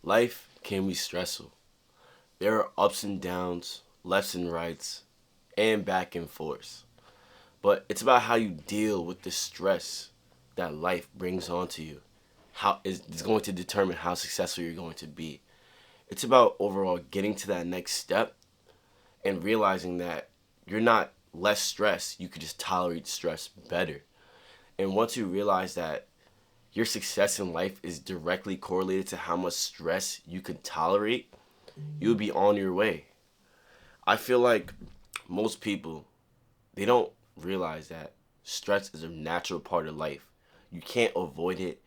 Life can be stressful. There are ups and downs, lefts and rights, and back and forth. But it's about how you deal with the stress that life brings onto you. How is going to determine how successful you're going to be. It's about overall getting to that next step and realizing that you're not less stressed. You could just tolerate stress better. And once you realize that your success in life is directly correlated to how much stress you can tolerate, you'll be on your way. I feel like most people, they don't realize that stress is a natural part of life. You can't avoid it,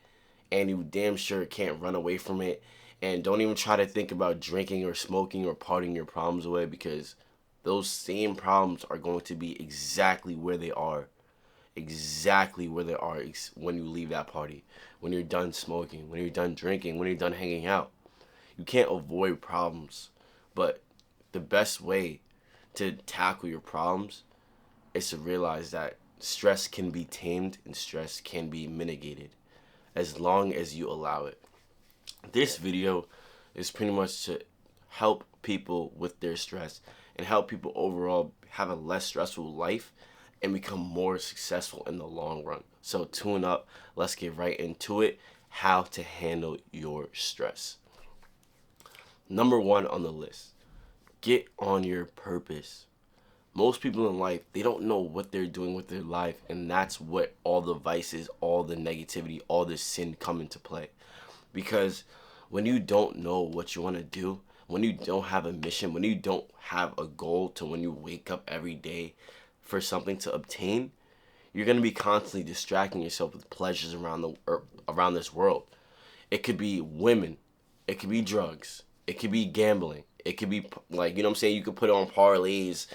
and you damn sure can't run away from it. And don't even try to think about drinking or smoking or partying your problems away, because those same problems are going to be exactly where they are when you leave that party, when you're done smoking, when you're done drinking, when you're done hanging out. You can't avoid problems, but the best way to tackle your problems is to realize that stress can be tamed and stress can be mitigated as long as you allow it. This video is pretty much to help people with their stress and help people overall have a less stressful life and become more successful in the long run. So tune up, let's get right into it. How to handle your stress. Number one on the list, get on your purpose. Most people in life, they don't know what they're doing with their life, and that's what all the vices, all the negativity, all the sin come into play. Because when you don't know what you want to do, when you don't have a mission, when you don't have a goal to when you wake up every day for something to obtain, you're going to be constantly distracting yourself with pleasures around this world. It could be women, it could be drugs, it could be gambling, it could be like, you know what I'm saying, you could put it on parlays,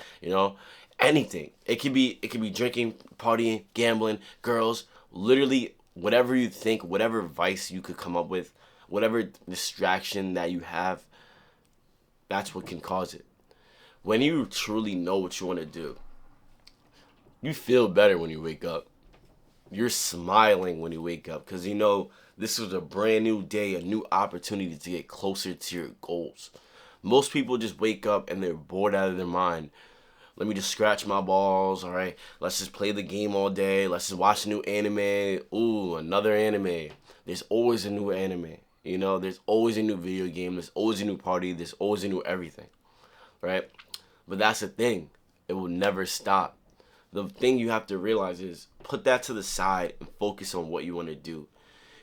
anything. It could be drinking, partying, gambling, girls, literally whatever you think, whatever vice you could come up with, whatever distraction that you have, that's what can cause it. When you truly know what you want to do, you feel better when you wake up. You're smiling when you wake up because you know this is a brand new day, a new opportunity to get closer to your goals. Most people just wake up and they're bored out of their mind. Let me just scratch my balls, all right? Let's just play the game all day. Let's just watch a new anime. Ooh, another anime. There's always a new anime. There's always a new video game. There's always a new party. There's always a new everything, right? But that's the thing. It will never stop. The thing you have to realize is put that to the side and focus on what you want to do.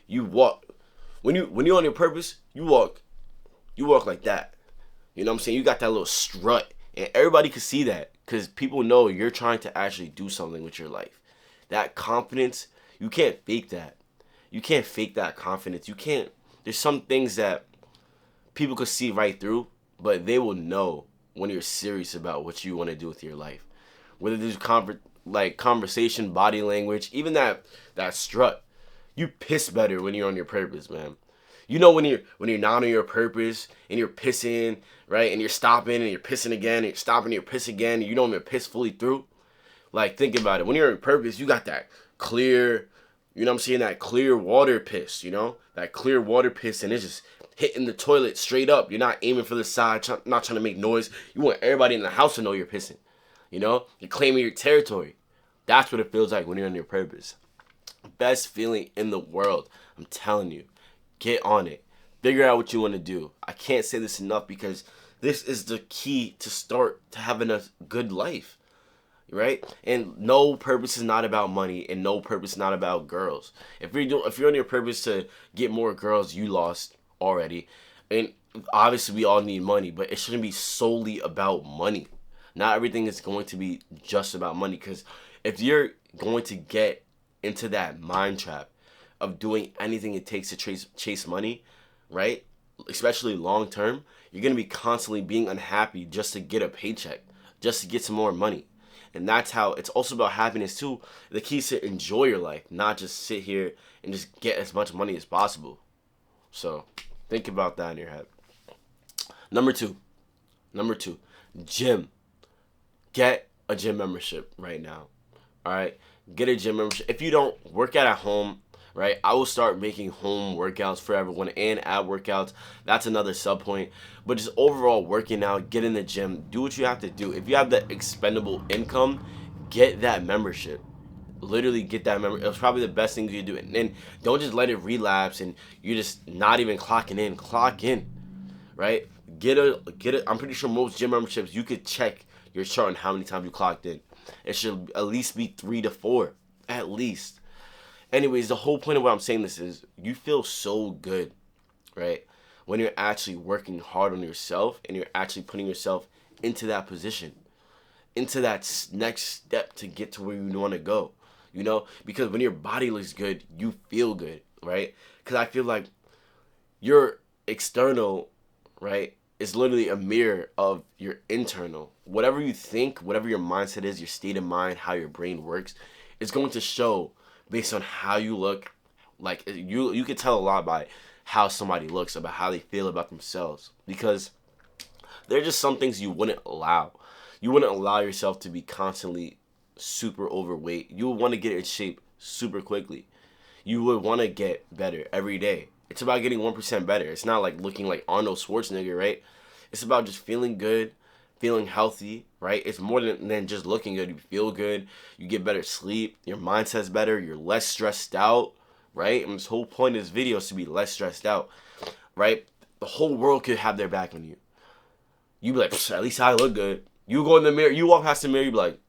You walk when you're on your purpose, you walk like that. You know what I'm saying? You got that little strut, and everybody can see that because people know you're trying to actually do something with your life. That confidence, you can't fake that. You can't fake that confidence. You can't. There's some things that people could see right through, but they will know when you're serious about what you want to do with your life. Whether there's conversation, body language, even that strut. You piss better when you're on your purpose, man. You know when you're not on your purpose and you're pissing, right? And you're stopping and you're pissing again and you're stopping and you're pissing again and you don't even piss fully through. Like, think about it. When you're on purpose, you got that clear, you know what I'm saying, that clear water piss, That clear water piss, and it's just hitting the toilet straight up. You're not aiming for the side, not trying to make noise. You want everybody in the house to know you're pissing. You're claiming your territory. That's what it feels like when you're on your purpose. Best feeling in the world. I'm telling you. Get on it. Figure out what you want to do. I can't say this enough because this is the key to start to having a good life. Right? And no purpose is not about money, and no purpose is not about girls. If you're on your purpose to get more girls, you lost already. And obviously we all need money, but it shouldn't be solely about money. Not everything is going to be just about money, because if you're going to get into that mind trap of doing anything it takes to chase money, right? Especially long term, you're going to be constantly being unhappy just to get a paycheck, just to get some more money. And that's how it's also about happiness too. The key is to enjoy your life, not just sit here and just get as much money as possible. So think about that in your head. Number two, gym. Get a gym membership right now. All right, get a gym membership. If you don't work out at home, right? I will start making home workouts for everyone and ab workouts. That's another sub point. But just overall working out, get in the gym, do what you have to do. If you have the expendable income, get that membership. Literally get that member. It's probably the best thing you can do. And then don't just let it relapse and you're just not even clocking in. Clock in, right? Get a. I'm pretty sure most gym memberships you could check your chart on how many times you clocked in. It should at least be 3 to 4, at least. Anyways, the whole point of what I'm saying this is you feel so good, right? When you're actually working hard on yourself and you're actually putting yourself into that position, into that next step to get to where you want to go, you know? Because when your body looks good, you feel good, right? Because I feel like your external, right, is literally a mirror of your internal. Whatever you think, whatever your mindset is, your state of mind, how your brain works, is going to show based on how you look. Like you can tell a lot by how somebody looks, about how they feel about themselves, because there are just some things you wouldn't allow. You wouldn't allow yourself to be constantly super overweight. You would want to get in shape super quickly. You would want to get better every day. It's about getting 1% better. It's not like looking like Arnold Schwarzenegger, right? It's about just feeling good, feeling healthy, right? It's more than just looking good. You feel good, you get better sleep, your mindset's better, you're less stressed out, right? And this whole point of this video is to be less stressed out, right? The whole world could have their back on you. You be like, at least I look good. You go in the mirror, you walk past the mirror, you be like,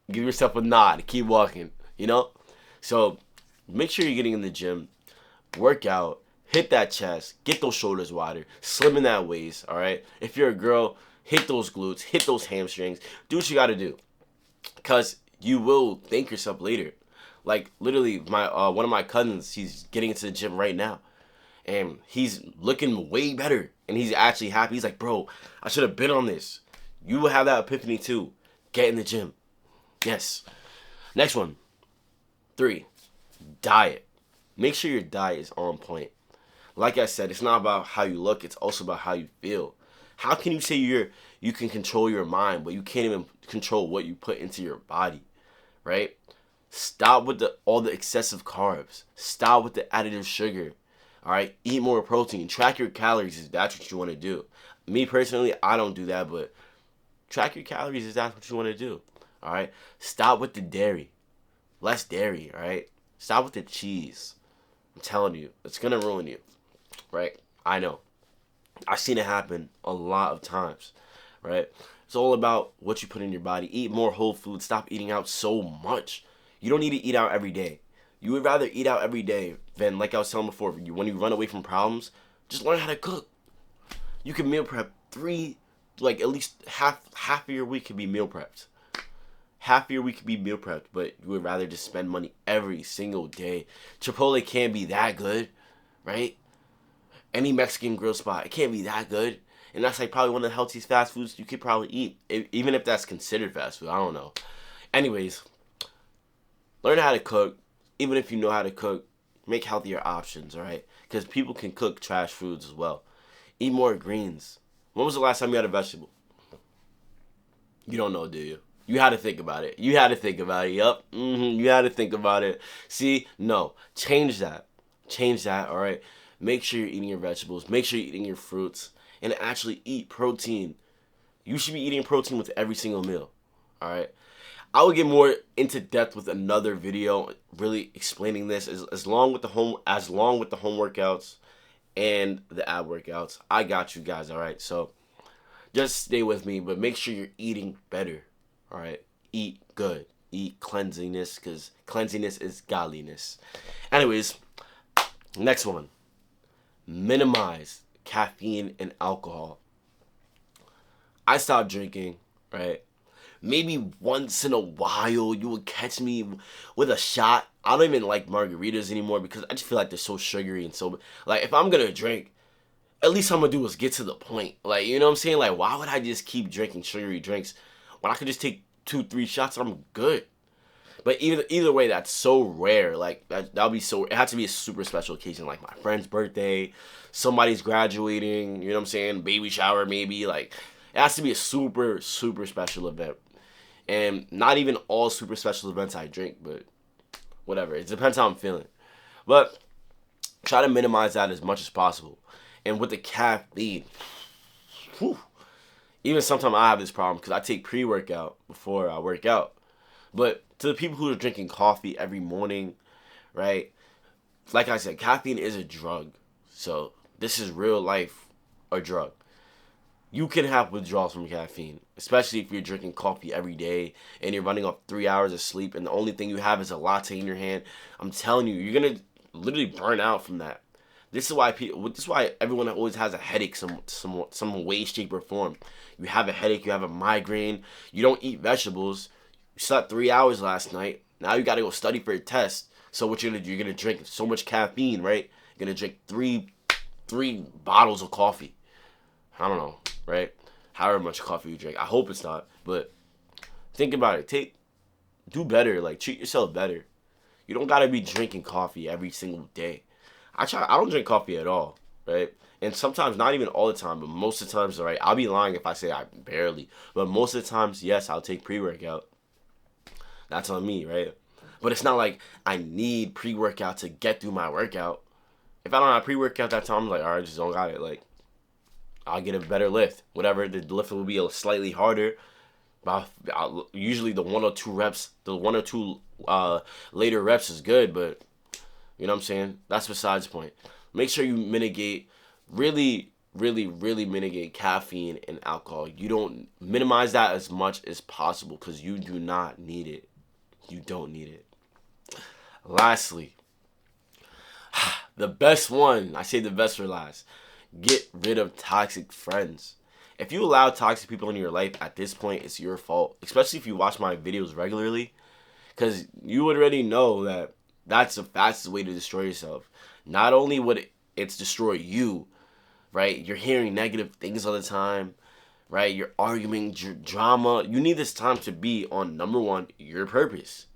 give yourself a nod, keep walking, you know? So make sure you're getting in the gym, work out, hit that chest, get those shoulders wider, slim in that waist, all right? If you're a girl, hit those glutes, hit those hamstrings, do what you got to do, because you will thank yourself later. Like, literally, my one of my cousins, he's getting into the gym right now, and he's looking way better, and he's actually happy. He's like, bro, I should have been on this. You will have that epiphany too. Get in the gym. Yes. Next one. 3, diet. Make sure your diet is on point. Like I said, it's not about how you look, it's also about how you feel. How can you say you can control your mind, but you can't even control what you put into your body, right? Stop with all the excessive carbs. Stop with the additive sugar. All right, eat more protein. Track your calories if that's what you want to do. Me personally, I don't do that, but track your calories if that's what you want to do. All right, stop with the dairy. Less dairy. All right, stop with the cheese. I'm telling you, it's gonna ruin you. Right? I know. I've seen it happen a lot of times. Right? It's all about what you put in your body. Eat more whole food. Stop eating out so much. You don't need to eat out every day. You would rather eat out every day than, like I was telling before, when you run away from problems, just learn how to cook. You can meal prep at least half of your week could be meal prepped. Half of your week could be meal prepped, but you would rather just spend money every single day. Chipotle can't be that good, right? Any Mexican grill spot, it can't be that good. And that's like probably one of the healthiest fast foods you could probably eat. Even if that's considered fast food, I don't know. Anyways, learn how to cook. Even if you know how to cook, make healthier options, alright? Because people can cook trash foods as well. Eat more greens. When was the last time you had a vegetable? You don't know, do you? You had to think about it. You had to think about it. Yup. You had to think about it. See? No. Change that. Change that, alright? Make sure you're eating your vegetables. Make sure you're eating your fruits. And actually eat protein. You should be eating protein with every single meal. Alright? I will get more into depth with another video really explaining this as long with the home workouts and the ab workouts. I got you guys, alright? So just stay with me, but make sure you're eating better. Alright? Eat good. Eat cleanliness, because cleanliness is godliness. Anyways, next one. Minimize caffeine and alcohol. I stopped drinking, right? Maybe once in a while you would catch me with a shot. I don't even like margaritas anymore because I just feel like they're so sugary and so, like, if I'm gonna drink, at least I'm gonna do is get to the point. Like, you know what I'm saying? Like, why would I just keep drinking sugary drinks when I could just take 2-3 shots and I'm good? But either way, that's so rare. Like, that'll be so, it has to be a super special occasion, like my friend's birthday, somebody's graduating, you know what I'm saying? Baby shower, maybe. Like, it has to be a super, super special event. And not even all super special events I drink, but whatever. It depends how I'm feeling. But try to minimize that as much as possible. And with the caffeine, whew, even sometimes I have this problem because I take pre-workout before I work out. But to the people who are drinking coffee every morning, right? Like I said, caffeine is a drug. So this is real life a drug. You can have withdrawals from caffeine, especially if you're drinking coffee every day and you're running off 3 hours of sleep and the only thing you have is a latte in your hand. I'm telling you, you're gonna literally burn out from that. This is why people. This is why everyone always has a headache, some way, shape, or form. You have a headache, you have a migraine, you don't eat vegetables, you slept 3 hours last night. Now you gotta go study for a test. So what you're gonna do? You're gonna drink so much caffeine, right? You're gonna drink three bottles of coffee. I don't know, right? However much coffee you drink. I hope it's not, but think about it. Do better. Like, treat yourself better. You don't gotta be drinking coffee every single day. I don't drink coffee at all, right? And sometimes, not even all the time, but most of the times, right? I'll be lying if I say I barely. But most of the times, yes, I'll take pre-workout. That's on me, right? But it's not like I need pre-workout to get through my workout. If I don't have pre-workout that time, I'm like, all right, just don't got it. Like, I'll get a better lift. Whatever, the lift will be a slightly harder. But usually the 1 or 2 reps, the 1 or 2 later reps is good, but you know what I'm saying? That's besides the point. Make sure you mitigate, really, really, really mitigate caffeine and alcohol. You don't minimize that as much as possible because you do not need it. You don't need it. Lastly, the best one, I say the best for last. Get rid of toxic friends. If you allow toxic people in your life at this point, it's your fault. Especially if you watch my videos regularly. Because you already know that that's the fastest way to destroy yourself. Not only would it's destroy you, right? You're hearing negative things all the time, right? You're arguing, drama. You need this time to be on, number one, your purpose.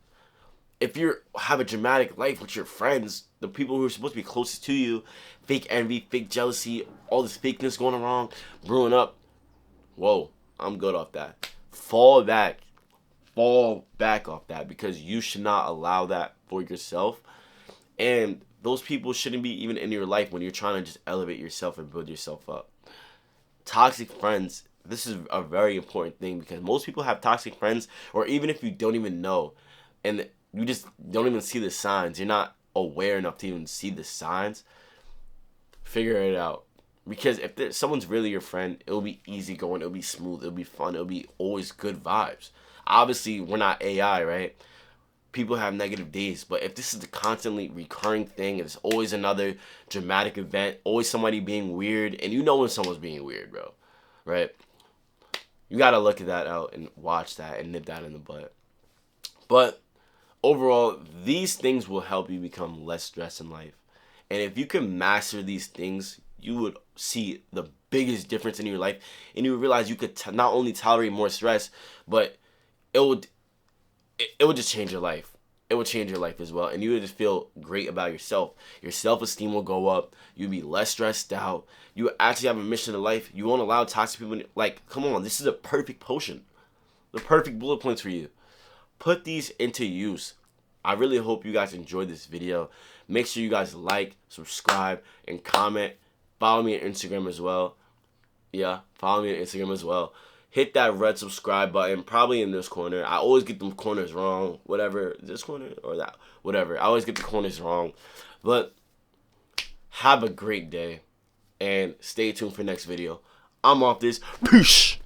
If you have a dramatic life with your friends, the people who are supposed to be closest to you, fake envy, fake jealousy, all this fakeness going wrong, brewing up, whoa, I'm good off that. Fall back off that because you should not allow that for yourself. And those people shouldn't be even in your life when you're trying to just elevate yourself and build yourself up. Toxic friends, this is a very important thing because most people have toxic friends, or even if you don't even know and you just don't even see the signs, you're not aware enough to even see the signs, figure it out. Because if someone's really your friend, it'll be easy going, it'll be smooth, it'll be fun, it'll be always good vibes. Obviously, we're not AI, right? People have negative days, but if this is the constantly recurring thing, it's always another dramatic event, always somebody being weird, and you know when someone's being weird, bro, right? You gotta look at that out and watch that and nip that in the butt. But overall, these things will help you become less stressed in life. And if you can master these things, you would see the biggest difference in your life, and you would realize you could not only tolerate more stress, but it would just change your life. It would change your life as well, and you would just feel great about yourself. Your self-esteem will go up. You'll be less stressed out. You actually have a mission in life. You won't allow toxic people. Like, come on, this is a perfect potion, the perfect bullet points for you. Put these into use. I really hope you guys enjoyed this video. Make sure you guys like, subscribe, and comment. Follow me on Instagram as well. Yeah, follow me on Instagram as well. Hit that red subscribe button, probably in this corner. I always get them corners wrong. Whatever, this corner or that, whatever. I always get the corners wrong. But have a great day, and stay tuned for next video. I'm off this. Peace.